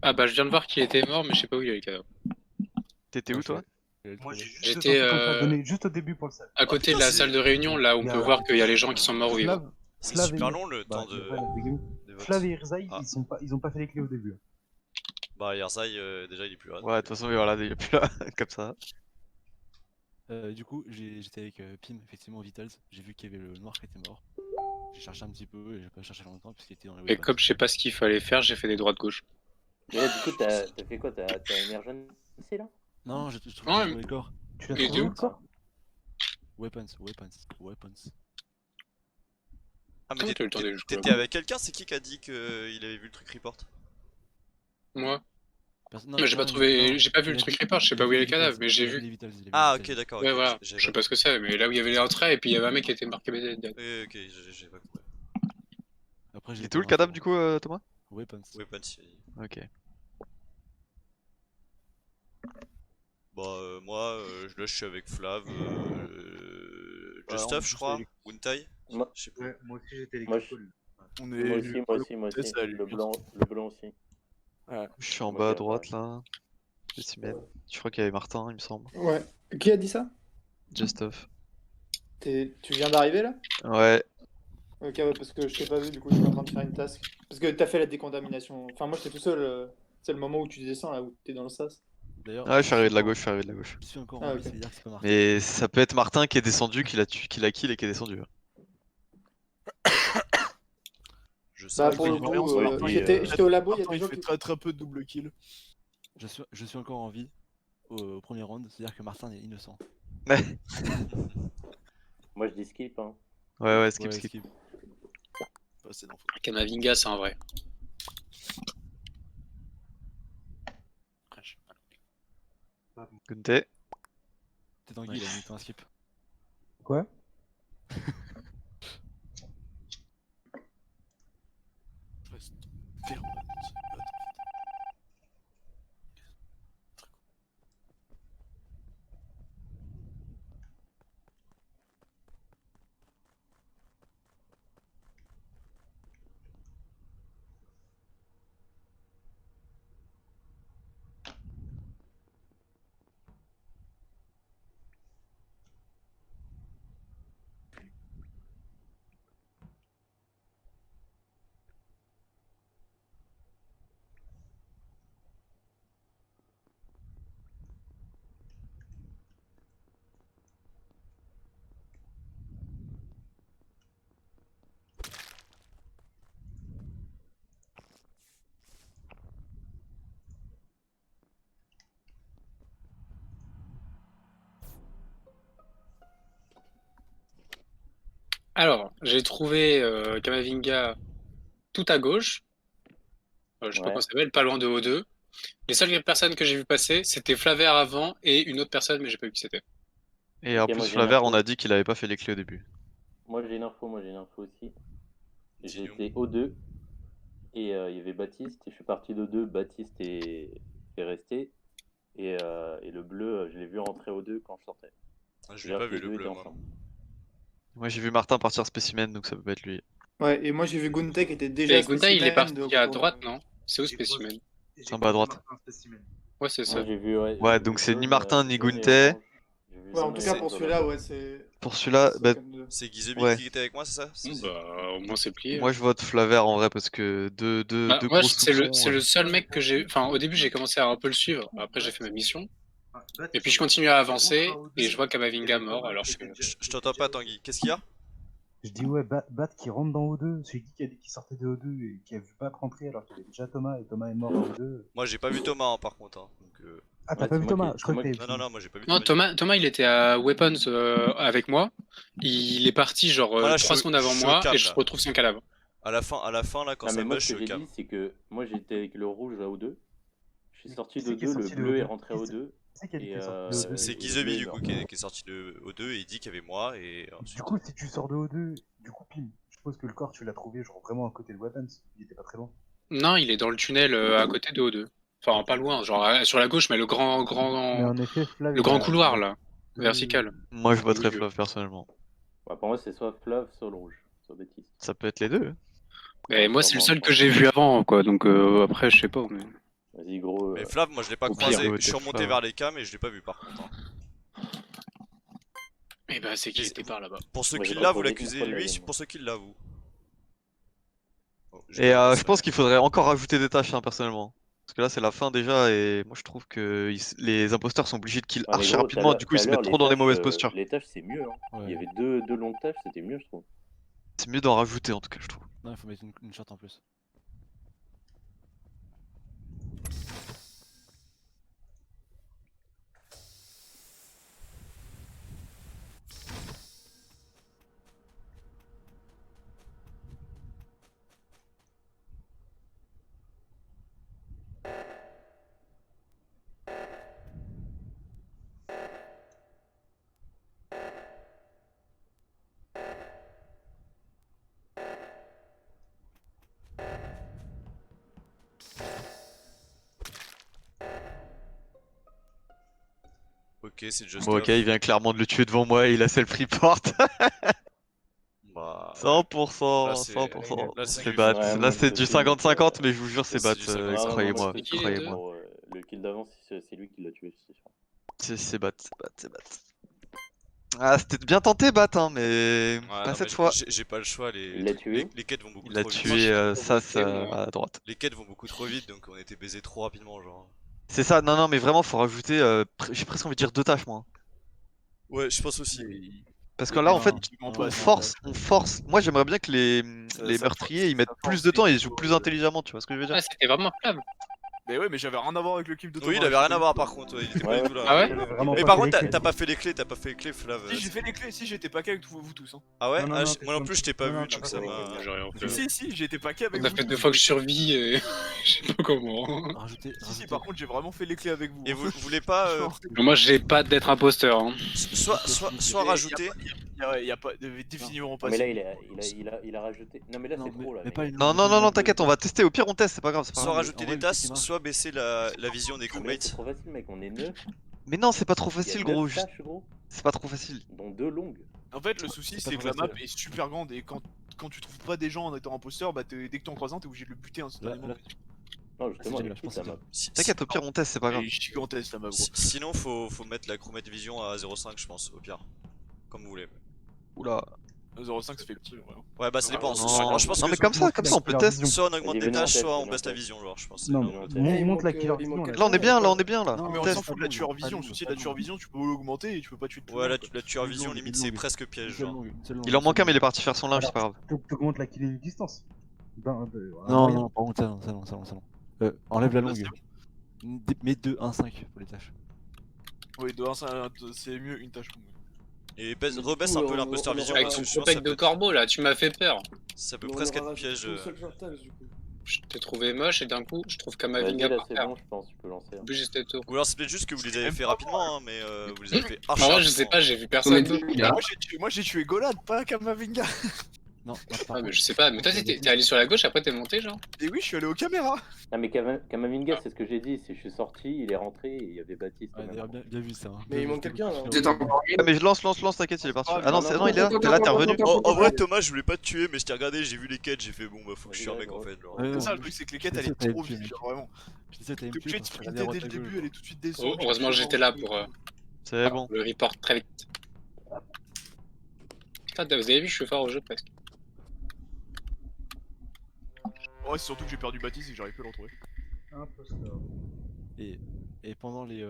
Ah bah je viens de voir qu'il était mort, mais je sais pas où il est le cadavre. T'étais où toi? Moi j'ai juste J'étais, deux infos comme ça donné juste au début pour le salle. À côté de putain, la c'est- salle de réunion, là où on Il y peut a- voir qu'il y a les gens qui sont morts ou vivants. C'est Flav super et- long le temps de vote. Flav et Irzai, ils ont pas fait les clés au début. Bah, Yerzai, déjà il est plus là. Ouais, de toute façon, voilà, il est plus là, comme ça. Du coup, j'étais avec Pim, effectivement, au Vitals. J'ai vu qu'il y avait le noir qui était mort. J'ai cherché un petit peu et j'ai pas cherché longtemps puisqu'il était dans les Et weapons. comme je sais pas ce qu'il fallait faire, j'ai fait des droites gauche. Mais là, du coup, t'as fait quoi? T'as émergence là? Non, je trouve Ouais, le corps. Tu l'as Il était trouvé où le corps? Weapons. Ah, mais Comment t'as eu le temps d'aller jusque t'étais là-bas avec quelqu'un? C'est qui a dit qu'il avait vu le truc report? Moi. Non, Mais j'ai pas non, trouvé, non, j'ai pas vu il le a truc vu- report, je sais il pas a où vu il y a les les cadavres, Vitals, mais j'ai il a vu. les Vitals, il a vu Ah, les ok, Vitals. d'accord. Ouais, ok, voilà, j'avais je sais pas pas ce que c'est, mais là où il y avait les entrailles et puis il y avait un mec qui était marqué BD. compris. Ok, j'ai pas compris. Après, Il j'ai est où le cadavre du coup, Thomas? Weapons. Weapons, il a dit. Ok. Bah, moi, là je suis avec Flav, Ouais, Justuff, on je est crois, tous Wuntai, Moi, je sais plus. Ouais, moi aussi j'étais Moi, l'équipe. On moi est aussi, moi aussi, moi aussi. c'est à lui. Le blanc aussi. Je suis en Moi, bas à j'ai droite là. Spécimen. Je crois qu'il y avait Martin, il me semble. Ouais. Qui a dit ça? Just off. Tu viens d'arriver là? Ouais. Ok, ouais, parce que je t'ai pas vu, du coup, j'étais en train de faire une task. Parce que t'as fait la décontamination. Enfin, moi, j'étais tout seul. C'est le moment où tu descends, là, où t'es dans le sas. D'ailleurs, Ouais, je suis arrivé de la gauche, je suis arrivé de la gauche. Je suis encore Ah, en vie, ok. ça veut dire que c'est pas Martin. Mais ça peut être Martin qui est descendu, qui l'a kill et qui est descendu. Je sais Bah, pas pour qui- le expérience, coup, Martin, j'étais au labo, il y a Martin, des il gens fait qui. très peu de double kill. Je suis encore en vie au premier round, c'est-à-dire que Martin est innocent. Moi, je dis skip, hein. Ouais, skip, Ouais, skip. skip. Pas assez d'infos. Kamavinga, c'est un vrai. Gunte. T'es Tanguy, il a mis un skip. Quoi? Reste ferme. Alors, j'ai trouvé Kamavinga tout à gauche. Je sais pas Ouais. comment ça s'appelle, pas loin de O2. Les seules personnes que j'ai vu passer, c'était Flaver avant et une autre personne, mais j'ai pas vu qui c'était. Et Ok, en moi, plus, j'ai Flaver, une on info. a dit qu'il avait pas fait les clés au début. Moi, j'ai une info aussi. Dis-nous. J'étais O2 et il y avait Baptiste. Et je suis parti d'O2, Baptiste est resté. Et le bleu, je l'ai vu rentrer O2 quand je sortais. Ah, je l'ai pas vu Les le deux bleu, étaient moi. ensemble. Moi, j'ai vu Martin partir spécimen, donc ça peut pas être lui. Ouais, et moi, j'ai vu Guntek qui était déjà Et Gunta, il est spécimen, donc parti à pour- droite, non? C'est où Spécimen? C'est en bas à droite. Ouais, c'est ça. Moi, j'ai vu, ouais. Ouais, j'ai donc vu c'est ni jaune, Martin ni jaune et Gunte. orange. J'ai vu Ouais, en jaune tout et cas, orange pour dans celui-là, la- ouais, c'est. Pour celui-là, c'est bah, comme deux. C'est Gizebi Ouais. qui était avec moi, c'est ça? Bon, bah, au moins c'est plié. moi je vote Flaver en vrai parce que deux Bah, deux moi, gros c'est soupçons. le seul mec que j'ai. Enfin, au début, j'ai commencé à un peu le suivre. Après, j'ai fait ma mission. Et puis, je continue à avancer. Et je vois Kamavinga mort. Alors, je fais. Je t'entends pas, Tanguy. Qu'est-ce qu'il y a? Je dis ouais, Bat qui rentre dans O2, celui qui a dit qu'il sortait de O2 et qui a vu Bat rentrer alors qu'il y avait déjà Thomas et Thomas est mort en O2. Moi, j'ai pas vu Thomas, hein, par contre. Hein, donc, Ah, t'as Ouais, pas c'est vu moi Thomas? qui- Je crois c'est que moi t'avais non, moi j'ai pas vu Non, Thomas, il était à Weapons avec moi. Il est parti genre Voilà, je 3 suis- secondes avant je suis au moi cam, et je là. retrouve son cadavre. À la fin, là, quand Non, ça mais moi, buzz, ce je que suis au j'ai cam. dit, c'est que moi, j'étais avec le rouge à O2. Je suis sorti Qui c'est qui est d'O2, le sorti de bleu est O2? rentré à O2. Qui c'est qui a dit Et, qu'il est sorti de euh, O2? C'est et le Gizebi, bleu est du coup, mort. qui est sorti de O2 et il dit qu'il y avait moi. Et Du coup, si tu sors de O2, du coup, Pim, je suppose que le corps, tu l'as trouvé genre vraiment à côté de Weapons. Il était pas très loin. Non, il est dans le tunnel à côté de O2. Enfin, pas loin, genre sur la gauche, mais Mais en effet, Flav, le il grand a- couloir il a- là, vertical. Moi je Au voterais milieu. Flav personnellement. Ouais, pour moi, c'est soit Flav, soit le rouge. Soit Baptiste. Ça peut être les deux. Mais moi, c'est le sûrement, seul je que pense. j'ai vu avant, quoi. Donc après, je sais pas. Mais... Vas-y, gros. Mais Flav, moi je l'ai pas Au pire, croisé. ouais, Je suis t'es remonté Flav. vers les cams et je l'ai pas vu par contre. Hein. Et bah, c'est qu'il Mais était par là-bas. Pour ceux Moi, qui j'ai l'a, pas vous croisé l'accusez qu'une fois de la lui, game, pour ceux qui l'a, vous. Oh, Et pas je pense qu'il faudrait encore rajouter des tâches, hein, personnellement. Parce que là, c'est la fin déjà, et moi je trouve que les imposteurs sont obligés de kill Ouais, mais archi gros, rapidement, du coup ils se mettent trop dans les mauvaises postures. Les tâches, c'est mieux. Hein. Il y Ouais. avait deux longues tâches, c'était mieux, je trouve. C'est mieux d'en rajouter en tout cas, je trouve. Non, il faut mettre une short en plus. Ok, c'est just Bon, off. ok, il vient clairement de le tuer devant moi et il a self-report. Bah, ouais. 100%, Là, c'est- 100%. là, c'est C'est du- bats. Ouais, Là moi, c'est je du te dis, 50-50, mais je vous jure, c'est c'est bats. du 50-50. Croyez-moi, C'est qui, les croyez-moi. Gros, le kill d'avant, c'est lui qui l'a tué, c'est sûr. C'est bats, c'est bats, c'est bats. Ah, c'était bien tenté, Bat, hein, mais Ouais, pas non, cette mais fois. j'ai pas le choix, Il l'a tué. les quêtes vont beaucoup Il a trop vite. tué Sas c'est moi. à droite. Les quêtes vont beaucoup trop vite, donc on était baisé trop rapidement, genre. C'est ça, non, non, mais vraiment, faut rajouter. J'ai presque envie de dire 2 tâches, moi. Ouais, je pense aussi. Parce que là, en fait, Non, on force. Moi, j'aimerais bien que les meurtriers ils mettent plus de temps et ils jouent plus intelligemment, tu vois ce que je veux dire? Ah, c'était vraiment Flav. Mais ouais, mais j'avais rien à voir avec le clip de Thomas. Oui, il avait rien à voir par contre, ouais, il était pas Ouais, du tout là. Ah ouais J'avais vraiment Mais pas par fait contre, les t'as clés. pas fait les clés, Flav. Si, j'ai fait les clés, si, j'étais pas qu'avec vous tous. Hein. Ah ouais? Non, non, Ah, non, moi non plus, je t'ai pas non, non, vu, t'as donc pas ça fait les m'a. J'ai rien fait. Si, j'étais pas qu'avec Ça vous fait tous. 2 fois que je survis et je sais pas comment. Rajouter. Si, par contre, j'ai vraiment fait les clés avec vous. Et hein. vous voulez pas. Genre, Moi, j'ai pas d'être imposteur. Hein. Soit rajouter. y a pas, définitivement pas. Mais là, si. il a rajouté. Non, mais là, Non, c'est trop, là. mais mec. pas une Non, longue- non, une non, non, longue- t'inquiète, on va tester. Au pire, on teste, c'est pas grave, c'est pas Soit grave. rajouter en vrai, des le truc tasks, qui marche. soit baisser la vision des Ah, mais là, c'est crewmates. trop facile, mec. On est 9. Mais non, c'est pas trop Il y a facile, 9 gros. tâches, gros. C'est pas trop facile. Dont 2 longues. En fait, le souci, C'est c'est pas que la map facile. est super grande et quand tu trouves pas des gens en étant imposteur, bah dès que t'en croises un, t'es obligé de le buter instantanément. là- Non, justement, c'est elle génial, est je pense petite, que la map. T'inquiète, au pire, on teste, c'est pas grave. Elle est gigantesque la map, gros. Sinon, faut mettre la crewmate vision à 0,5, je pense, au pire. Comme vous voulez. Oula. 0,5 ça fait petit, ouais. Ouais, bah ça dépend. Non, Je pense non, que mais comme ça, on peut tester. soit on augmente Vas-y, des venez en tâches, tête, soit on venez en baisse la tête. vision, genre, je pense. Non, Non, monte la killer vision. Là, on est bien, là, on est bien, là. Non, On mais on teste. s'en fout de la tueur vision. Le souci de la tueur vision, tu peux l'augmenter et tu peux pas tuer de Ouais, tout. la tueur vision, limite, c'est presque piège, genre. Il en manque un, mais il est parti faire son linge, c'est pas grave. T'augmentes la killing distance. Non, non, par contre, ça non. Enlève la longue. Mets 2, 1, 5 pour les tâches. Oui, de 1 c'est mieux une tâche longue. Et rebaisse un peu l'imposteur vision, Avec parce ton que je pense que compète de corbeau là, tu m'as fait peur. ça peut presque être piège. Je t'ai trouvé moche et d'un coup, je trouve Vas-y, Kamavinga là, par c'est terre. bon, je pense. Tu peux lancer. hein. En plus, j'étais tôt. Ou alors c'est peut-être juste que vous les avez fait rapidement, hein, mais vous les avez fait archi En vrai, je sais rapidement. pas, j'ai vu personne. Moi j'ai tué Golad, pas Kamavinga. Non, Ah, mais je sais pas, mais toi, t'es allé sur la gauche, après t'es monté, genre. Et oui, je suis allé aux caméras. Ah, mais Kamavinga, c'est ce que j'ai dit. Je suis sorti, il est rentré et il y avait Baptiste. Ouais, en même d'ailleurs, temps. bien vu ça. hein. Mais il manque quelqu'un là. Ah, mais je lance, t'inquiète, il est parti. Ah, Ah non, non, non, il est là, t'es là, t'es revenu. En vrai, Thomas, je voulais pas te tuer, mais je t'ai regardé, j'ai vu les quêtes, j'ai fait bon, bah faut que je suis un mec en fait. Genre. Ouais, C'est ça non, le truc, c'est que les quêtes je elle sais, est t'avais trop tué, vite, mec. genre vraiment. Je disais, t'avais Le tué tuer, parce tu que dès regardez à le droite, à début, gauche. elle est tout de suite descendue. Oh, heureusement, j'étais là pour C'est bon. le report très vite. Putain, vous avez vu, je suis fort au jeu presque. Ouais, c'est surtout que j'ai perdu Baptiste et que j'arrive plus à le retrouver. Et pendant les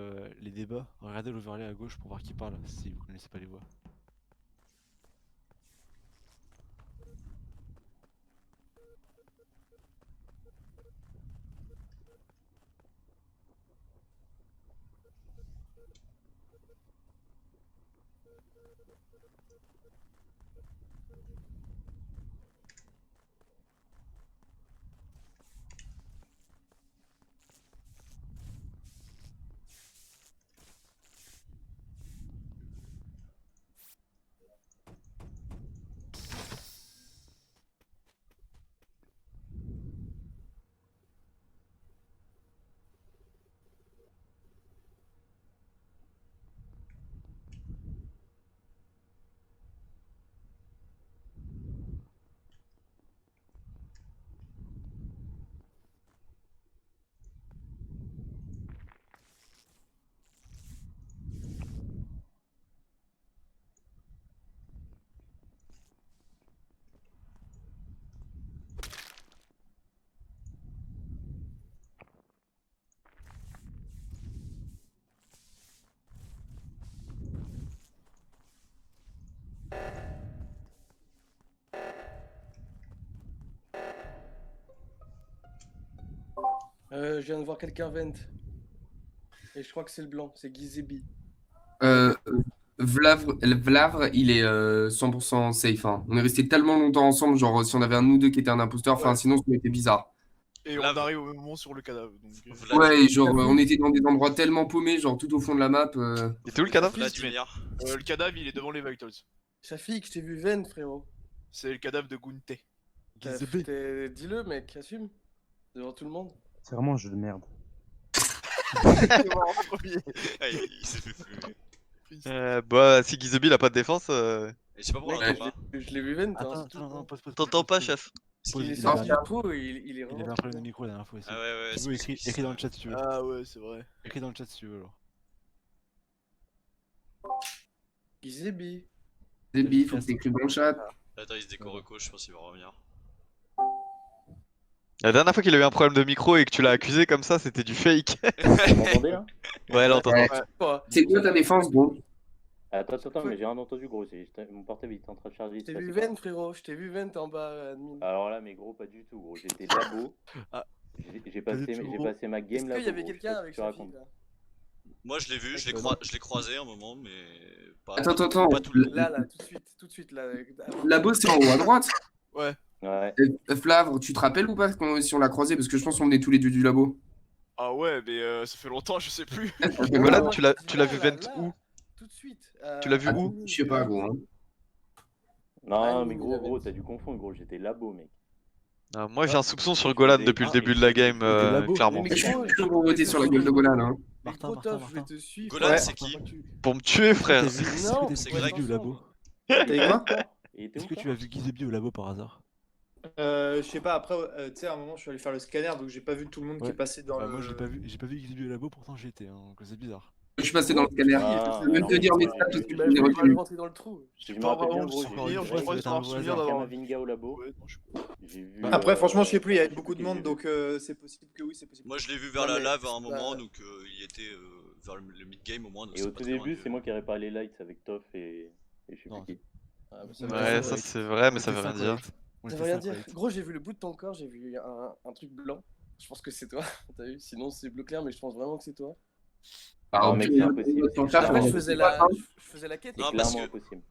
débats, regardez l'overlay à gauche pour voir qui parle, si vous connaissez pas les voix. Je viens de voir quelqu'un vent. Et je crois que c'est le blanc, c'est Gizebi. Vlavre, il est 100% safe. Hein. On est resté tellement longtemps ensemble, genre si on avait un de nous deux qui était un imposteur, enfin sinon ça aurait été bizarre. Et on arrive au même moment sur le cadavre. Donc, Ouais, genre on était dans des endroits tellement paumés, genre tout au fond de la map. Il était où le cadavre? le cadavre, il est devant les vitals. Shafik, je t'ai vu vent, frérot. C'est le cadavre de Gunte. Dis-le, mec, assume. Devant tout le monde. C'est vraiment un jeu de merde. C'est mort en premier. Ah, il s'est fait fumer. Bah, si Gizebi il a pas de défense. Et je sais pas pourquoi on Mec, l'entend pas. je l'ai vu vent. Attends, pause. T'entends pas, chef? Il est Il sorti avait du pot, il est Il vraiment. avait un problème de micro la dernière fois aussi. Ah ouais, Tu veux, écris dans le chat si tu veux. Ah ouais, c'est vrai. Écris dans le chat si tu veux alors. Gizebi. Zebi, faut que t'écrives dans le chat. Attends, il se décoreco, je pense qu'il va revenir. La dernière fois qu'il a eu un problème de micro et que tu l'as accusé comme ça, c'était du fake. Vous m'entendez là? Ouais, là on t'entend. C'est quoi ta défense, gros? Attends, mais j'ai rien entendu, gros. Mon portable il était en train de charger. Je t'ai vu vent, frérot. Je t'ai vu vent en bas, admin. Alors là, mais gros, pas du tout, gros. J'étais labo. J'ai passé ma game Est-ce là. qu'il y avait quelqu'un avec Shafik là? Moi je l'ai vu, je l'ai croisé un moment, mais pas. Attends. Pas tout le long. Là, tout de suite, là. Labo, c'est en haut à droite. Ouais. Flavre, tu te rappelles ou pas si on l'a croisé? Parce que je pense qu'on est tous les deux du labo. Ah ouais, mais ça fait longtemps, je sais plus. Voilà, tu l'as vu vent où? Tout de suite. Tu l'as vu où? Je sais pas, gros. Hein. Non, mais gros, t'as dû confondre, gros. J'étais labo, mec. Ah, moi j'ai un soupçon sur Golan depuis le début de la game, clairement. Je suis chaud pour voter sur la gueule de Golan. Hein. Martin. Golan, c'est qui? Pour me tuer, frère. Non, c'est Greg. Au labo. T'as dit quoi? Est-ce que tu as vu Gizebi au labo par hasard? Je sais pas, après, tu sais, à un moment, je suis allé faire le scanner, donc j'ai pas vu tout le monde qui est passé dans le. Moi j'ai pas vu Gizebi au labo, pourtant j'y étais, donc c'est bizarre. Je suis passé dans le scanner. Je peux même te dire mes stats parce que je les ai Je retenus. rentrer dans le trou. Je me rappelle bien, gros. Je crois que c'est un souvenir d'avoir Kamavinga au labo. Après, franchement, je sais plus, il y avait beaucoup de monde, donc c'est possible que oui, c'est possible. Moi je l'ai vu vers la lave à un moment, donc il était vers le mid-game au moins. Et au tout début, c'est moi qui ai réparé les lights avec Toff et je sais plus qui. Ouais, ça c'est vrai, mais ça veut rien dire. Ça veut rien dire. Gros, j'ai vu le bout de ton corps, j'ai vu un truc blanc. Je pense que c'est toi, t'as vu? Sinon, c'est bleu clair, mais je pense vraiment que c'est toi. Ah, mec, c'est impossible. Après, je faisais la quête. Non, C'est parce clairement que. impossible.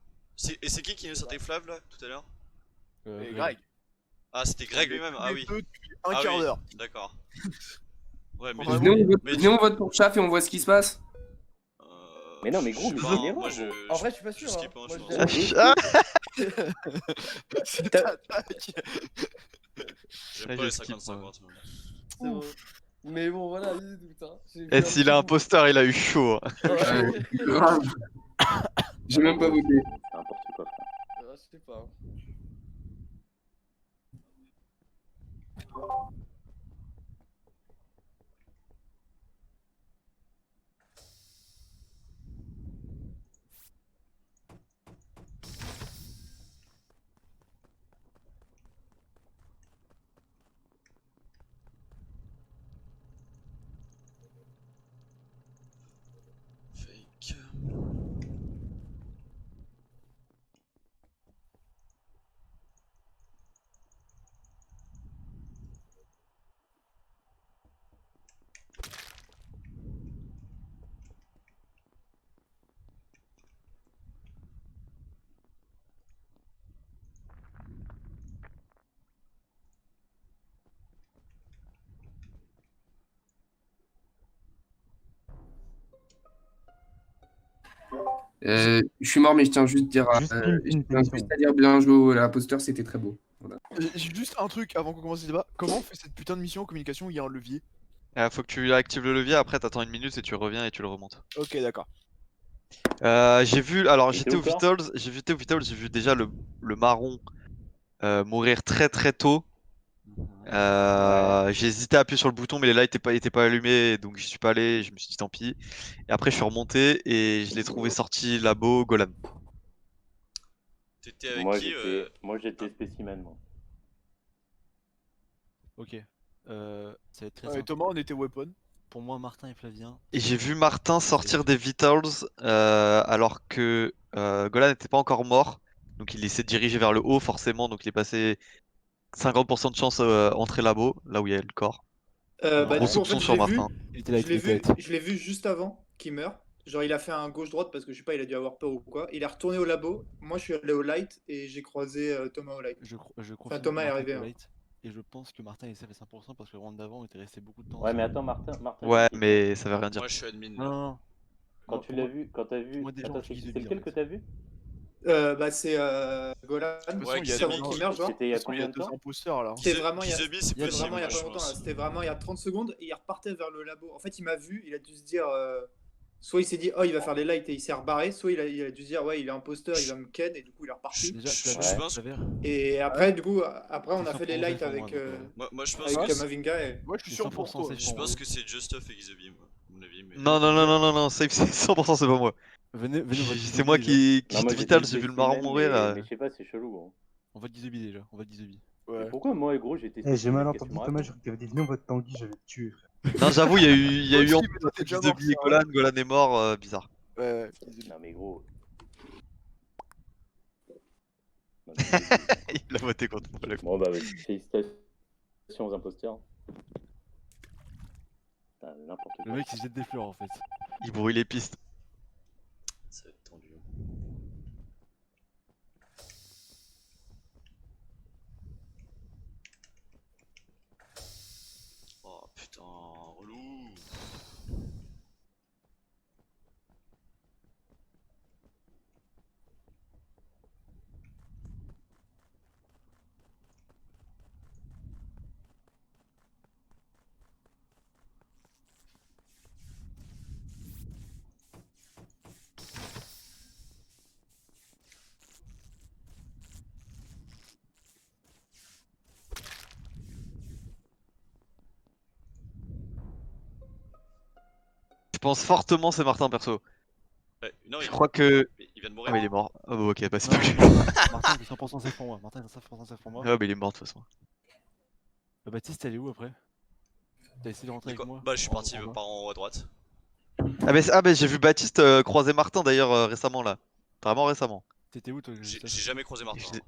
Et c'est qui nous sortait Flav là tout à l'heure? Et Greg. Ah, c'était Greg lui-même, ah oui. Un quart d'heure. D'accord. Ouais, mais. Venez, on vote pour Chaf et on voit ce qui se passe. Mais non, mais gros, mais c'est une erreur. En vrai, je suis pas sûr. skip, Moi, je je pense. C'est attaque. J'aime pas les 50-50. C'est bon. Mais bon, voilà, il est tout, hein. Et s'il est imposteur, il a eu chaud. Grave. J'ai même pas voté. C'est n'importe quoi, frère. Je sais pas. Fake. Je suis mort, mais je tiens juste à dire bien joué, l'imposteur, c'était très beau. Voilà. J'ai juste un truc avant qu'on commence le débat. Comment on fait cette putain de mission en communication où il y a un levier? Faut que tu actives le levier, après t'attends une minute et tu reviens et tu le remontes. Ok, d'accord. J'ai vu, alors j'étais au Vitals, j'ai vu déjà le marron mourir très très tôt. J'ai hésité à appuyer sur le bouton, mais les lights étaient pas allumés, donc j'y suis pas allé, je me suis dit tant pis. Et après je suis remonté et je l'ai trouvé sorti labo Golan. T'étais avec Moi, qui j'étais spécimen, moi. Ok. Ça va être très Et simple. Thomas, on était weapon. Pour moi, Martin et Flavien. Et j'ai vu Martin sortir des Vitals alors que Golan n'était pas encore mort. Donc il s'est dirigé vers le haut forcément, donc il est passé 50% de chance entrer labo, là où il y a le corps. Bah, Gros du coup, en soupçon fait, sur Martin. Il était là je avec l'ai les têtes. je l'ai vu juste avant qu'il meure. Genre, il a fait un gauche-droite parce que je sais pas, il a dû avoir peur ou quoi. Il est retourné au labo. Moi, je suis allé au light et j'ai croisé Thomas au light. Je Enfin, confirme Thomas que est Martin arrivé. était Hein. light. Et je pense que Martin est safe à 100% parce que le round d'avant, il était resté beaucoup de temps. Ouais, mais attends, Martin, j'ai Ouais, une question. mais ça veut rien dire. Moi, je suis admin Non, là. non, non. Quand Moi, tu pour l'as moi- vu, quand t'as vu. moi, déjà, Attends, on fait c'est Gizobi, lequel en que fait. t'as vu? Bah, c'est Golan. toute façon, Ouais, il y a Juste avant Gizobi. qu'il meure, genre. C'était il y a De toute façon, il y combien a de 2 temps? imposteurs là. C'était vraiment il y a, Gizobi, c'est c'était possible, vraiment il y a moi, pas je longtemps. pense. Là. C'était vraiment il y a 30 secondes et il repartait vers le labo. En fait, il m'a vu, il a dû se dire. Soit il s'est dit, oh, il va faire les lights et il s'est rebarré. Soit il a dû se dire, ouais, il est imposteur, il va me ken et du coup, il est reparti. Déjà, Je pense. Et après, du coup, après, on a fait les 100% lights safe pour avec, moi, Moi, je pense avec que. Mavinga. Et... Moi, je suis C'est sûr pour 100% toi. safe Je pour moi. pense que c'est Justuff et Gizobi, moi, à mon avis. Mais... Non, non, non, non, non, non, safe, c'est 100% c'est pas moi. Venez, on vote C'est moi Gizobi, qui Non, moi, j'étais j'ai vital, dit j'ai vu le Spécimen, marron mourir. mais je sais pas, c'est chelou. Hein. On vote Gizobi déjà, on vote Gizobi. Et Ouais. pourquoi moi, gros, j'étais Eh, j'ai Spécimen, mal qu'est-ce que entendu tu me Thomas, racontes? j'ai cru qu'il avait dit venez, votre Tanguy, j'avais tué. Non, j'avoue, il y a eu Moi en aussi, mais toi, t'es déjà Gizobi et mort, ça, hein. Golan est mort, bizarre. Ouais, Non, mais gros. Non, Il a voté contre moi. Bon, bah, félicitations aux imposteurs. Putain, n'importe quoi. Le mec il jette des fleurs en fait. Il brouille les pistes. Ça va être tendu. Oh putain, relou. Je pense fortement c'est Martin perso. Ouais, non, Je crois que. il vient de Ah, mourir. mais il est mort. Ah, bah, ok, bah c'est Non, pas lui. Martin est 100% safe pour moi. Martin est 100% safe pour moi. Ah, bah il est mort de toute façon. Baptiste, elle est où après? T'as essayé de rentrer avec moi? Bah, je suis parti en bas par en haut à droite. Ah, bah j'ai vu Baptiste croiser Martin d'ailleurs récemment là. Vraiment récemment. T'étais où toi, J'ai Christophe? jamais croisé Martin. J'ai-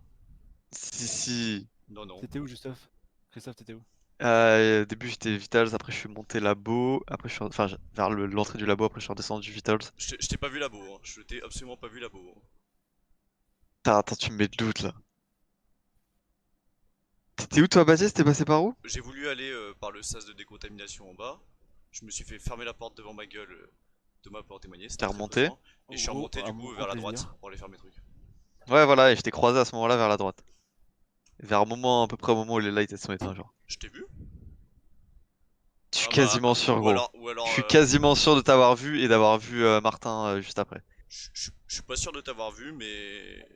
Si. Non, non. T'étais où, Christophe? Christophe, t'étais où? Au début j'étais Vitals, après je suis monté labo, après je suis enfin vers l'entrée du labo, après je suis redescendu Vitals. Je t'ai pas vu labo, hein. Je t'ai absolument pas vu labo. Attends, tu me mets de doute là. T'étais où toi Baptiste? T'es passé par où? J'ai voulu aller par le sas de décontamination en bas. Je me suis fait fermer la porte devant ma gueule. Thomas peut en témoigner. C'était T'es très remonté? frustrant. Et je suis remonté du coup vers la droite pour aller faire mes trucs. Ouais voilà, et je t'ai croisé à ce moment-là vers la droite. Vers un moment, à peu près au moment où les lights elles sont éteints genre. Je t'ai vu? Je suis Ah bah, quasiment sûr ou gros. alors, Je suis quasiment sûr de t'avoir vu et d'avoir vu Martin juste après. Je suis pas sûr de t'avoir vu, mais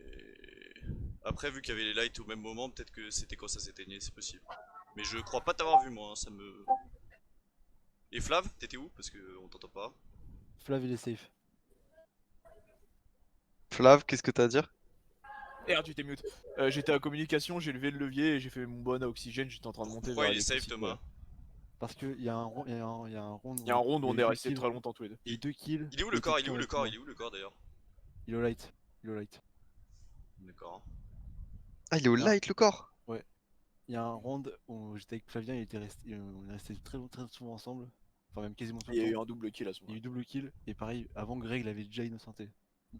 après vu qu'il y avait les lights au même moment, peut-être que c'était quand ça s'éteignait, c'est possible. Mais je crois pas t'avoir vu moi, hein, ça me. Et Flav, t'étais où? Parce que on t'entend pas. Flav, il est safe. Flav, qu'est-ce que t'as à dire? Merde, tu t'es mute. J'étais à communication, j'ai levé le levier et j'ai fait mon bon à oxygène, j'étais en train de monter Pourquoi vers il est safe l'électricité. Thomas? Parce qu'il y a un round. Il y a un round Il y a un round où on il y est a eu resté 2 kills. très longtemps tous les deux. Il y a eu 2 kills. Il est où le corps? Il est où le corps? Il est où le corps d'ailleurs? Il est au light. Il est au light. D'accord. Ah il est au Non. light le corps? Ouais. Il y a un round où j'étais avec Flavien, on est resté très souvent ensemble. Enfin, même quasiment tout Il y a le eu temps. un double kill à ce Il y a moment. eu double kill. Et pareil, avant Greg l'avait déjà innocenté.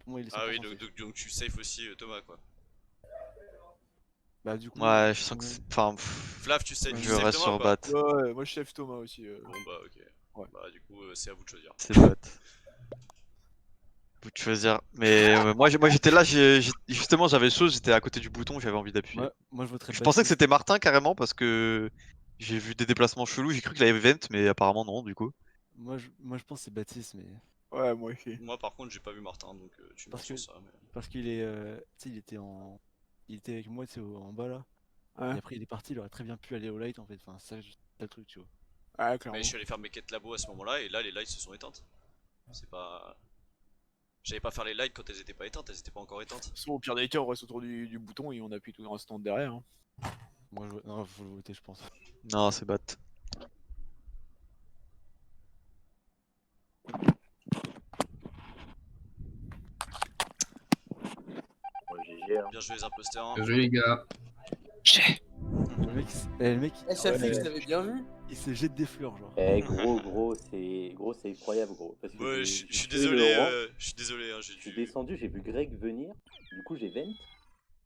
Pour moi, il est 100% Ah oui, safe. donc tu safe aussi Thomas quoi. Bah, du coup. Ouais, je sens que c'est. Enfin. Flav, tu safe Je Thomas reste ou sur pas? Bat. Ouais, moi je save Thomas aussi. Bon bah ok. Ouais. Bah du coup c'est à vous de choisir. C'est Bat. Vous de choisir. Mais moi j'étais là, justement j'avais chose, j'étais à côté du bouton, j'avais envie d'appuyer. Ouais, moi je voterais Je pensais que Baptiste. c'était Martin carrément parce que j'ai vu des déplacements chelous, j'ai cru qu'il avait vent mais apparemment non du coup. Moi je pense que c'est Baptiste, mais. Ouais, moi aussi. Moi par contre j'ai pas vu Martin donc tu me Parce sur que- ça. Mais... Parce qu'il est. Tu sais, il était en. Il était avec moi, tu sais, en bas là. Ouais. Et après il est parti, il aurait très bien pu aller au light en fait. Enfin, ça, c'est le truc, tu vois. Ouais, clairement. Mais je suis allé faire mes quêtes labo à ce moment là et là les lights se sont éteintes. C'est pas. J'allais pas faire les lights quand elles étaient pas éteintes, elles étaient pas encore éteintes. Au pire des cas, on reste autour du bouton et on appuie tout un instant derrière. Hein. Moi je. Non, faut le voter, je pense. Non c'est Bat. Bon, GG, hein. Bien joué les imposteurs. Bien joué, les gars. le mec, Eh, Shafik, je l'avais bien vu. il se jette des fleurs, genre. Eh, gros, c'est incroyable, gros. Parce que Ouais, j'ai je suis tué le désolé, orange, je suis désolé, hein, j'ai je suis dû. descendu, j'ai vu Greg venir, du coup j'ai vent,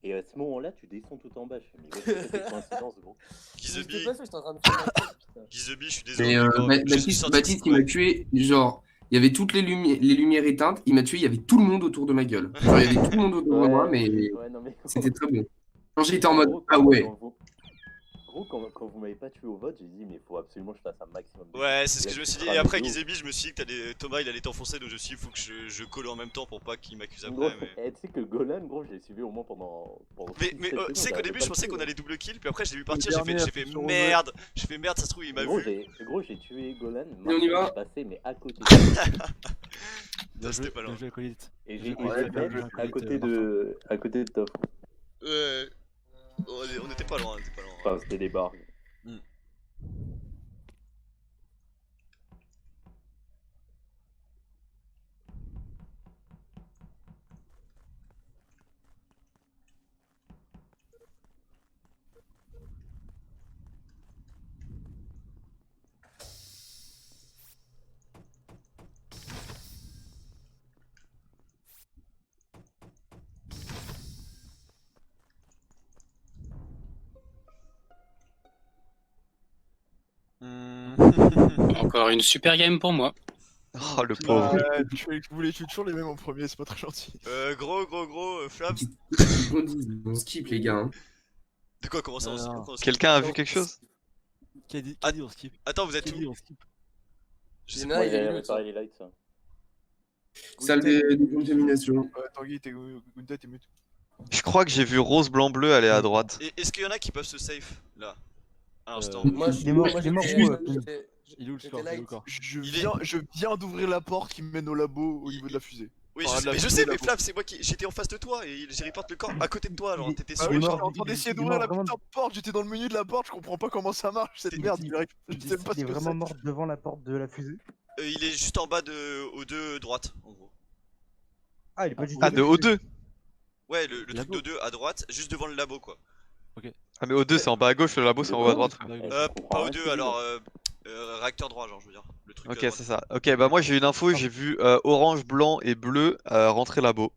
et à ce moment-là, tu descends tout en bas. Je fais, mais ouais, c'est une coïncidence, gros. Gizebi, J'étais pas sûr, j'étais en train de faire ma tête, putain. Gizebi, je suis Mais désolé. Quand je suis sorti, Baptiste, il m'a tué, genre, il y avait toutes les lumières éteintes, il m'a tué, il y avait tout le monde autour de ma gueule. Genre, il y avait tout le monde autour de moi, mais Ouais, non, mais c'était très bon. Quand j'étais en mode, gros, ah ouais. quand vous m'avez pas tué au vote, j'ai dit, mais il faut absolument que je fasse un maximum de Ouais, kills. c'est ce Là, que je me tu suis dit. crames Et après les os. Gizebi, je me suis dit que Thomas il allait t'enfoncer, donc je me suis dit, il faut que je colle en même temps pour pas qu'il m'accuse Gros, après. Mais, tu sais que Golan, gros, je l'ai suivi au moins pendant mais, 6-7 mais, secondes, tu sais qu'au j'arrivais début, pas je à le pensais tuer, qu'on ouais. allait double kill, puis après j'ai vu Le partir, dernier, j'ai fait sur merde. J'ai fait merde, ça se trouve, il m'a Gros, vu. j'ai tué Golan, on y Martin va. est passé, mais à côté. Bien c'était joué, pas loin. bien joué, Acolyte. Et Bien j'ai joué, vent bien joué, à Acolyte, côté Martin. à côté de Toff. Ouais, on était pas loin, on était pas loin. Enfin, c'était des barres. Encore une super game pour moi. Oh, le pauvre. Vous voulez tuer toujours les mêmes en premier, c'est pas très gentil. Gros, Flav. On skip, les gars. Hein. De quoi, comment ça on skip, pourquoi on skip? Quelqu'un a vu quelque chose? Qui a dit on skip? Attends, vous êtes Qui a dit où? on skip? Je sais Moi, pas. j'allais réparer les lights, ça. Salle de contamination. Ouais, Tanguy, Gunda, t'es mute. Je crois que j'ai vu rose, blanc, bleu aller à droite. Et est-ce qu'il y en a qui peuvent se safe là? À l'instant. Moi, Il est mort, il est mort où, Il est où le score? Il est où le score? Je viens d'ouvrir la porte qui mène au labo au niveau de la fusée. Oui, Enfin, mais je fusée sais, labo. mais Flav, c'est moi qui. J'étais en face de toi et j'ai report le corps à côté de toi, genre t'étais Ah sur oui, le j'étais champ. en train d'essayer d'ouvrir la putain de porte, j'étais dans le menu de la porte, je comprends pas comment ça marche cette merde. Je sais pas ce Il est que vraiment c'est. mort devant la porte de la fusée. Il est juste en bas aux deux droite, en gros. Ah, il est pas du tout. Ah, de O2? Ouais, le truc de 2 à droite, juste devant le labo quoi. Ah, mais O2 c'est en bas à gauche, le labo c'est en haut à droite. Pas aux deux, alors réacteur droit, genre je veux dire. Le truc Ok, à droite. c'est ça. Ok, bah moi j'ai une info, j'ai vu orange, blanc et bleu rentrer labo.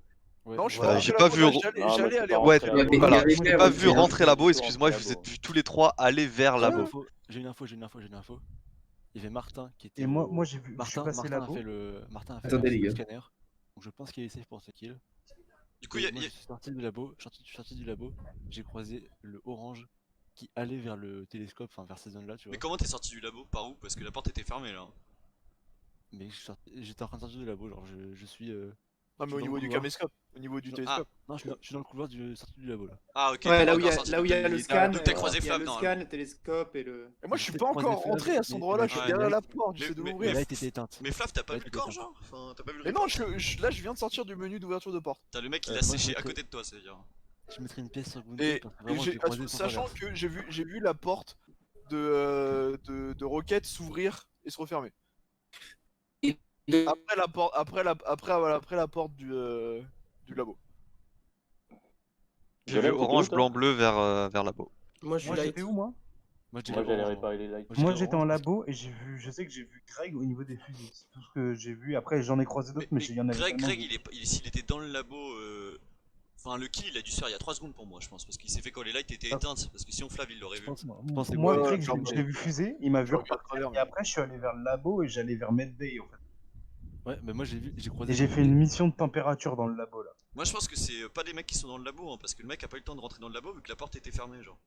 Non, je suis pas j'ai rentré pas vu. là-bas, j'allais aller Ouais, labo. voilà. Il y Je avait n'ai pas des vu verres, rentrer des labo, verres, excuse-moi, je rentrer vous ai labo. vu tous les trois aller vers labo. J'ai une info. Il y avait Martin qui était. Et moi j'ai vu. Je suis Martin, passé Martin a labo. fait le. Martin a fait Attendez, les le gars. scanner. Donc je pense qu'il est safe pour ce kill. Du coup, Moi je suis sorti du labo, je suis sorti du labo, j'ai croisé le orange qui allait vers le télescope, enfin vers ces zones là, tu vois. Mais comment t'es sorti du labo? Par où? Parce que la porte était fermée là. Mais j'étais en train de sortir du labo, genre je suis. Non, mais je au suis niveau dans le du couloir. caméscope, au niveau du Non, télescope. Non, je suis dans le couloir du sortie du labo là. Ah, ok. Ouais, là où il y d'accord, a le scan, Donc t'as croisé il y a Flav le normalement. scan, le télescope et le. Et moi je suis J'ai pas croisé encore Flav, rentré à cet mais- endroit-là, mais- je suis Ouais. derrière la mais- porte, j'essaie de mais- l'ouvrir. La light était éteinte. Mais Flav, t'as pas La vu le light était corps, éteinte. genre? Enfin, t'as pas vu le Mais non, report? là je viens de sortir du menu d'ouverture de porte. T'as le mec il a moi, séché je à mettrais- côté de toi, c'est-à-dire. Je mettrais une pièce sur Gundu Et, parce que vraiment je l'ai croisé sans sachant traverse. que j'ai vu la porte de Rocket s'ouvrir et se refermer. Après la porte du labo. J'ai vu orange, blanc, bleu vers labo. Moi, je suis Moi light. j'étais où moi? Moi J'allais réparer les lights. Moi j'étais en labo et je sais que j'ai vu Greg au niveau des fusées. C'est tout ce que j'ai vu. Après j'en ai croisé d'autres, mais il y en avait Greg, tellement. s'il était dans le labo. Enfin, le kill il a dû se faire il y a 3 secondes pour moi, je pense. Parce qu'il s'est fait quand les lights étaient éteintes. Parce que sinon Flav il l'aurait vu. Moi, que- Greg, genre, je l'ai vu fuser, il m'a vu je regarde repartir, travers, et mais- après je suis allé vers le labo et j'allais vers Medbay en fait. Ouais, mais moi j'ai croisé. Et j'ai fait une mission de température dans le labo là. Moi je pense que c'est pas des mecs qui sont dans le labo, hein, parce que le mec a pas eu le temps de rentrer dans le labo vu que la porte était fermée, genre.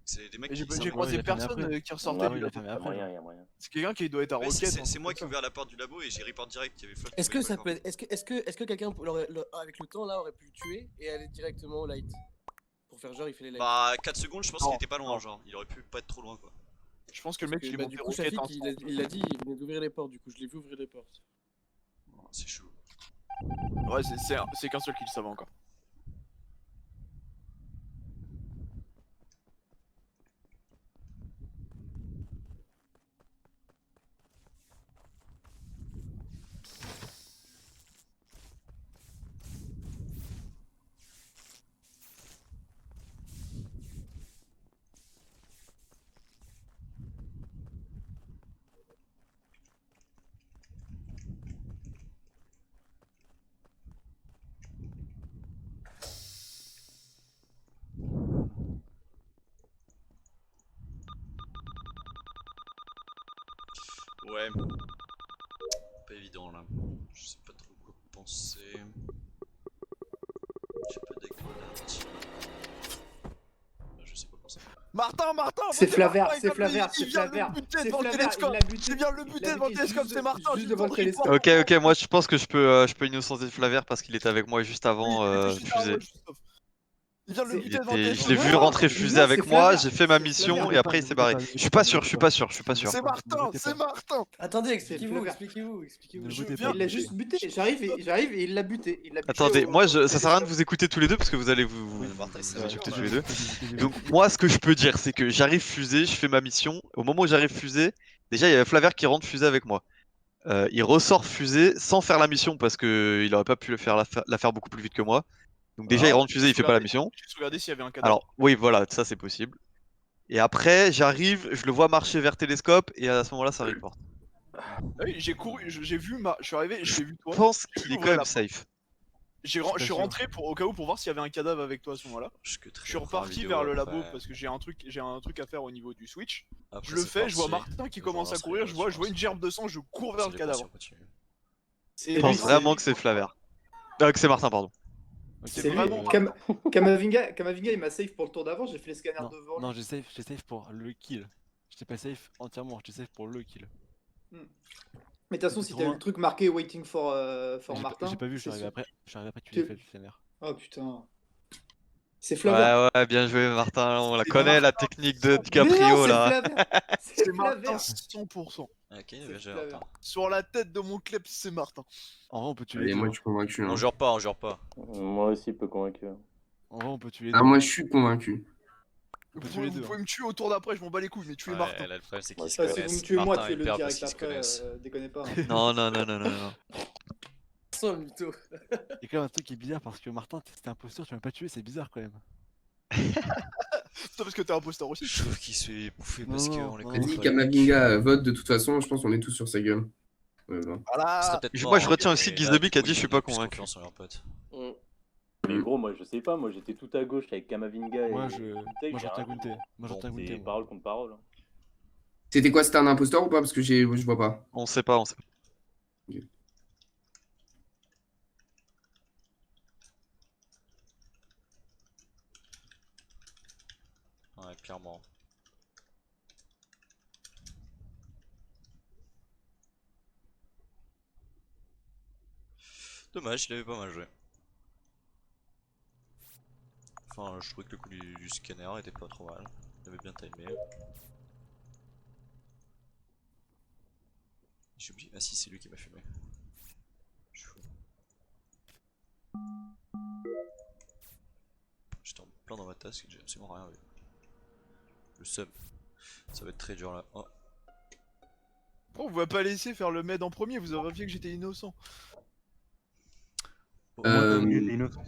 C'est des mecs Et qui. j'ai croisé il a fermé personne après. qui ressortait Ouais, du il a labo. fermé Il y a après. moyen, il y a moyen. C'est quelqu'un qui doit être à Ouais, Rocket. c'est moi qui ai ouvert la porte du labo et j'ai report direct. Il y avait Flav qui Est-ce que ouvrait ça pas peut être... Est-ce que quelqu'un, avec le temps là, aurait pu le tuer et aller directement au light? Pour faire genre, il fait les lights. Bah, 4 secondes, je pense Non, qu'il était pas loin, non. genre. Il aurait pu pas être trop loin, quoi. Je pense que le mec il est Bah, monté du coup, Rocket Shafik, instant. il a dit, il venait d'ouvrir les portes, du coup, je l'ai vu ouvrir les portes. C'est chaud. Ouais, c'est qu'un seul kill, ça va encore. Ouais. Pas évident là. Je sais pas trop quoi penser. J'ai pas d'éclat. Je sais pas penser. Martin, C'est votez Flavert, Martin, c'est Flavert, il c'est vient Flavert. le buter C'est devant le Flavert, télescope. il l'a buté. Il vient le buter devant le télescope, c'est Martin. Juste devant le télescope. Ok, moi je pense que je peux innocenter Flavert parce qu'il était avec moi juste avant Fusée. Il vient le buter devant le Je télescope. l'ai vu rentrer Fusée avec moi, j'ai fait ma C'est mission Flavert. et après il s'est barré. Je suis pas sûr. C'est Martin. Attendez, expliquez-vous. Ne Je votez viens pas. Il l'a juste buté. J'arrive et il l'a buté. Attendez, moi ça sert à rien de vous écouter tous les deux parce que vous allez vous écouter tous les deux. Donc moi ce que je peux dire c'est que j'arrive Fusée, je fais ma mission. Au moment où j'arrive Fusée, déjà il y avait Flavert qui rentre Fusée avec moi. Il ressort Fusée sans faire la mission parce que il aurait pas pu la faire beaucoup plus vite que moi. Donc déjà il rentre Fusée, il fait pas la mission. Je regardais s'il y avait un cadavre. Alors oui voilà, ça c'est possible. Et après j'arrive, je le vois marcher vers Télescope et à ce moment-là ça reporte. Ah oui, j'ai couru, j'ai vu je suis arrivé, j'ai vu toi. Je pense qu'il est quand même safe. Je suis rentré au cas où pour voir s'il y avait un cadavre avec toi à ce moment-là. Je suis reparti vers le labo parce que j'ai un truc à faire au niveau du switch. Je le fais, je vois Martin qui commence à courir, je vois une gerbe de sang, je cours vers le cadavre. Je pense vraiment que c'est Flavert. Que c'est Martin, pardon. C'est vraiment. Kamavinga, il m'a safe pour le tour d'avant, j'ai fait les scanners devant. Non, j'ai safe pour le kill. J'étais pas safe entièrement, j'étais safe pour le kill. Mais de toute façon, si t'as eu le truc marqué waiting for Martin. J'ai pas vu, je suis arrivé après que tu l'aies fait le scannер. Oh putain. C'est Flavien. Ouais, bien joué Martin, on la connaît la technique de DiCaprio là. C'est Martin 100%. Ok, bien joué Martin. Sur la tête de mon klebs, c'est Martin. En vrai, on peut tuer Allez, les deux. moi je suis convaincu. On jure pas, on jure pas. Moi aussi, peu convaincu. En vrai, on peut tuer les Ah, deux. moi je suis convaincu. On peut tuer les deux. Vous pouvez me tuer au tour d'après, je m'en bats les couilles, mais tuez Martin. Là, le problème c'est qu'ils se Si vous connaissent. me tuez moi, Martin et tuez-le Père direct parce qu'ils se après, connaissent. déconnez pas. Non. Sans le mytho. Il y a quand même un truc qui est bizarre parce que Martin, c'était imposteur, tu m'as pas tué, c'est bizarre quand même. Toi parce que t'es imposteur aussi. Je trouve qu'il se fait bouffer parce qu'on les non, connaît Vas-y, pas. Kamavinga vote de toute façon, je pense qu'on est tous sur sa gueule. Ouais, bah. Voilà. Moi je retiens aussi Gizobi qui a dit je suis pas convaincu. Mais gros, moi je sais pas, moi j'étais tout à gauche avec Kamavinga et. Moi, j'entends Gunté. C'est parole contre parole. C'était quoi, c'était un imposteur ou pas? Parce que je vois pas. On sait pas. Okay. Ouais, clairement. Dommage, il avait pas mal joué. Enfin, je trouvais que le coup du scanner était pas trop mal. Il avait bien timé. J'ai oublié. Ah si, c'est lui qui m'a fumé. Je suis fou. J'étais en plein dans ma tasse et j'ai absolument rien vu. Le sub. Ça va être très dur là. Oh. Pourquoi on va pas laisser faire le med en premier? Vous avez vu que j'étais innocent. J'étais innocent.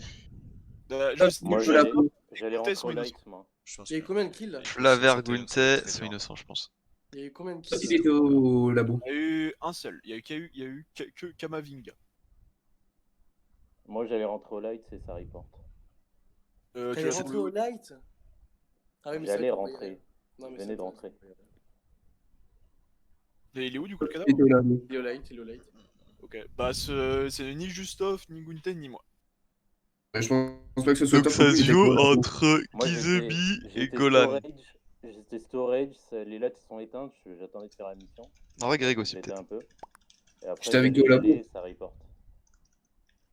Moi j'allais rentrer au light, moi. Il y a eu combien de kills là? Flavert, Gunté sont innocents, je pense. Il y a eu combien de Qui kills? était au labo? Il y a eu un seul. Il y a eu que Kamavinga. Moi j'allais rentrer au light, c'est ça report. T'allais rentrer au light? Ah oui, mais J'allais ça, rentrer. Non, mais Je venais de rentrer. Et il est où du coup le cadavre? Il était au labo. Il est au light. Ok, bah c'est ni Justov, ni Gunten, ni moi. Je pense pas que ce soit Donc top ça pour se lui, joue il était entre Moi, Gizobi et j'étais Golan. J'étais storage, les lights sont éteintes, j'attendais de faire la mission. En vrai, Greg aussi J'étais peut-être. un peu. Et après, J'étais avec j'allais au labo. aller, ça report.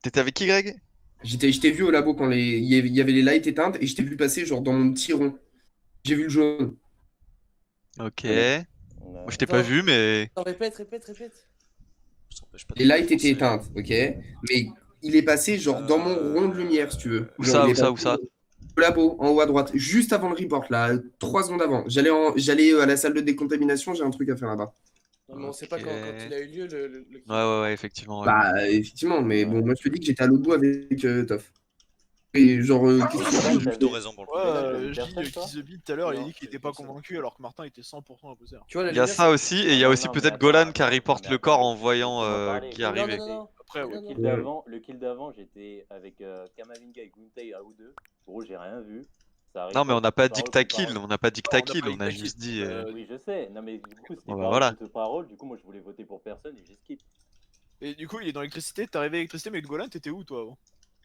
T'étais avec qui, Greg? Je t'ai vu au labo quand il y avait les lights éteintes et je t'ai vu passer genre dans mon petit rond. J'ai vu le jaune. Ok. Ouais. Moi je t'ai pas vu, mais. Non, répète. Les lights étaient éteintes, ok? Mais il est passé genre dans mon rond de lumière, si tu veux. Où Genre, ça, il est où ça? Au labo, en haut à droite, juste avant le report, là, 3 secondes avant. J'allais à la salle de décontamination, j'ai un truc à faire là-bas. Non, mais on sait pas quand il a eu lieu le kill. Ouais, effectivement. Ouais. Bah, effectivement, mais bon, moi je te dis que j'étais à l'autre bout avec Toff. Et genre, qu'est-ce que plutôt raison pour le coup. Ouais, je dis Kizobi tout à l'heure, il a dit qu'il était pas convaincu alors que Martin était 100% imposteur. Tu vois, Il y a ça aussi, et il y a aussi peut-être Golan qui reporte le corps en voyant qui Non, arrivait. Après, ouais. Le kill d'avant, j'étais avec Kamavinga et Guntei à ou deux. Gros, j'ai rien vu. Ça arrive Non, mais pas on n'a toute pas parole, dit que t'as toute parole. kill, on n'a pas dit que t'as On a kill, pas on dit a que t'as juste kill. dit. Oui, je sais. Non, mais du coup, c'était Bon, bah, parole voilà. contre parole. Du coup, moi, je voulais voter pour personne et j'ai skip. Et du coup, il est dans l'électricité, t'es arrivé à l'électricité, mais Golan, t'étais où toi avant?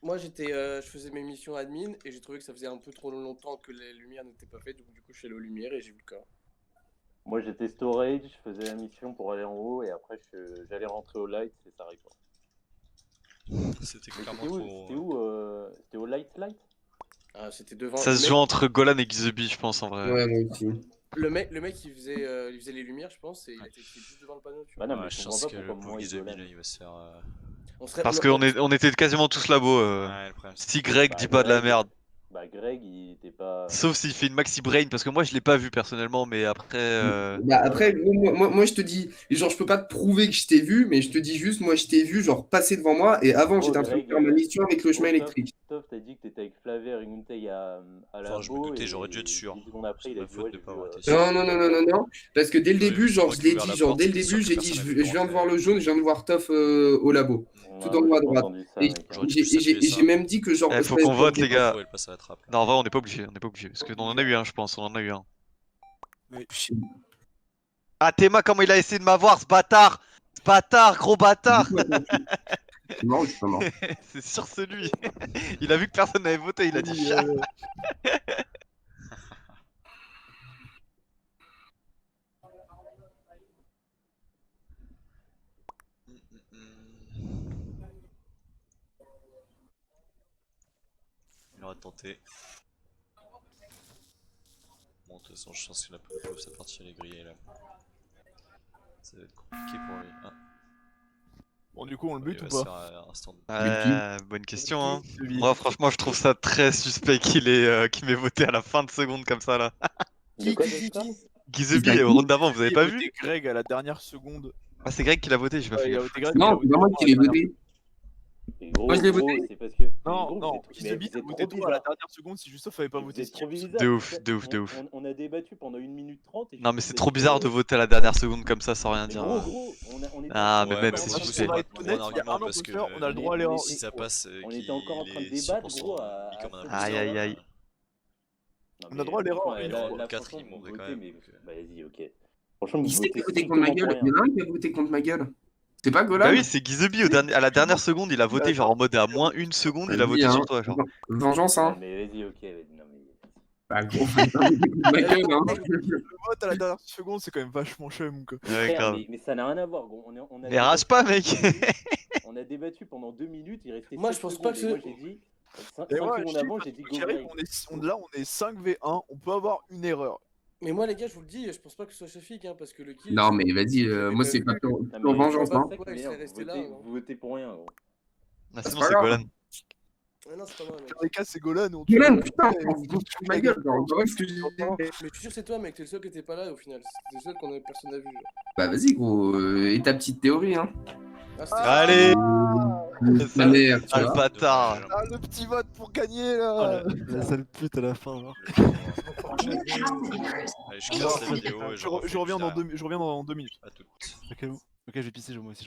Moi, je faisais mes missions admin et j'ai trouvé que ça faisait un peu trop longtemps que les lumières n'étaient pas faites. Donc, du coup, je suis allé aux lumières et j'ai vu le corps. Moi, j'étais storage, je faisais la mission pour aller en haut et après, j'allais rentrer au light et ça arrive pas. C'était Mais clairement c'était où trop. C'était où C'était au light? Ah, c'était devant. Ça le se mec- joue entre Golan et Gizebi, je pense en vrai. Ouais, moi aussi. Le mec, il faisait les lumières, je pense, et il était juste devant le panneau. Tu vois. Bah non, mais Ouais, je je comprends pense pas que pourquoi le moi pauvre il Gizebi Golan. là, il va se faire. Parce qu'on était quasiment tous là-bas. Ouais, le problème, c'est Si Greg Bah, dit pas de la Greg, merde. Bah Greg, il était pas. Sauf s'il fait une maxi brain, parce que moi je l'ai pas vu personnellement, mais après. Bah après, moi, je te dis, genre, je peux pas te prouver que je t'ai vu, mais je te dis juste, moi, je t'ai vu, genre, passer devant moi, et avant, Gros, j'étais en train de Greg, faire ma mission avec le chemin gros, électrique. Toff, t'as dit que t'étais avec Flaver et Nguntei à Enfin, je me labo doutais, et j'aurais dû être sûr. 10 secondes après, il a ma dit faute ouais, de j'ai pas vu, avoir été sûr. Non, parce que dès le début, genre, moi je qui ai l'ai ouvert dit, la genre, porte, dès le c'était sûr début, que j'ai dit, personne je avait pu viens de voir rentrer. le jaune, je viens de voir Toff au labo, tout en Ouais, haut à j'ai pas droite. entendu ça, Et mec. J'aurais dû plus appuyer ça. j'ai même dit que, genre, Faut qu'on vote, les gars. Faut, elle passe à la trappe. Non, en vrai, on n'est pas obligé, parce que on en a eu un, je pense, on en a eu un. Ah, Théma, comment il a essayé de m'avoir, ce bâtard! Ce bâtard, gros bâtard! C'est mort ou c'est pas mort? C'est sûr, c'est lui. Il a vu que personne n'avait voté, il a dit chat. Il aura tenté. Bon, de toute façon, je pense que la pauvre, sa partie elle est grillée là. Ça va être compliqué pour lui. Ah. Bon, du coup, on le bute Il ou va se pas? faire un stand. Bonne question, hein. Moi, franchement, je trouve ça très suspect qu'il m'ait voté à la fin de seconde comme ça là. Qui Gizebi, au round d'avant, vous avez Il pas a vu? voté Greg à la dernière seconde. Ah, c'est Greg qui l'a voté, j'ai pas Ouais, fait il a gaffe. voté Greg, Non, c'est pas moi qui l'ai voté. Et gros, Moi, je l'ai gros, voté. c'est parce que. Non, gros, non, vous êtes- mais Gizebi vous a êtes voté trop toi à la bizarre. dernière seconde si Justov avait pas Vous voté êtes trop Skip. bizarre. De ouf. On a débattu pendant 1 minute 30 et Non, mais je c'est vous ai trop dit, bizarre de gros, voter à la dernière seconde comme ça sans rien Mais dire. gros, on était. Ah, mais Ouais, même, mais c'est bon, Parce suspect. qu'on va être Bon honnête, il y a un argument parce que imposteur, on a le droit à l'erreur. si ça passe, On était encore en train de qu'il est débattre, 100% gros, mis comme un à Aïe, aïe, aïe. Non, On a mais droit à l'erreur franchement, une là, fois. là, 4, franchement, il vous mourrait quand votez, même. mais Donc, bah, vas-y, ok. Franchement, vous Qui c'est qui votez a voté contre ma strictement gueule? pour Il y rien. en a un qui a voté contre ma gueule. C'est pas Golan? Bah oui, c'est Gizebi à la dernière seconde, il a voté genre en mode à moins 1 seconde, il a voté Vas-y, sur hein. toi, genre. Vengeance, Non, hein. mais vas-y, ok. Non, mais... Bah gros, faut pas voter contre ma gueule, hein. Le vote à la dernière seconde, c'est quand même vachement chum, quoi. Mais Ouais, frère, grave. mais ça n'a rien à voir, gros. On a Mais rage pas, mec! On a débattu pendant 2 minutes, il restait Moi, 7 je pense secondes, pas que et moi c'est- j'ai dit 5 Et ouais, secondes je avant, dis, j'ai dit quoi go qu'il arrive, Greg. là, on est 5v1, on peut avoir une erreur. Mais moi, les gars, je vous le dis, je pense pas que ce soit Shafik, hein, parce que le kill. Non, mais vas-y, j'avais moi pas c'est vu. pas pure Non, pure mais vengeance, c'est hein. pas ça qui Ouais, il m'énerve, serait resté là, hein. vous votez pour rien, gros. Ah, C'est sinon, pas c'est grave. Golan. Ah non, c'est pas moi, mec. Dans les cas, c'est Golan. On Golan, tue- putain, Ouais, on se fout de ma gueule, genre, on ce que j'ai dit. Mais je suis sûr que c'est toi, mec. T'es le seul qui était pas là au final. C'était le seul qu'on avait personne n'a vu. Genre. Bah vas-y, gros, et ta petite théorie, hein. Ah, c'était Allez! Ma mère, tu Ah, le vois. bâtard! Ah, le petit vote pour gagner, là. La sale pute à la fin, genre. Allez, je casse la vidéo et Je reviens dans 2 minutes. À toutes. Ok, je vais pisser, moi aussi.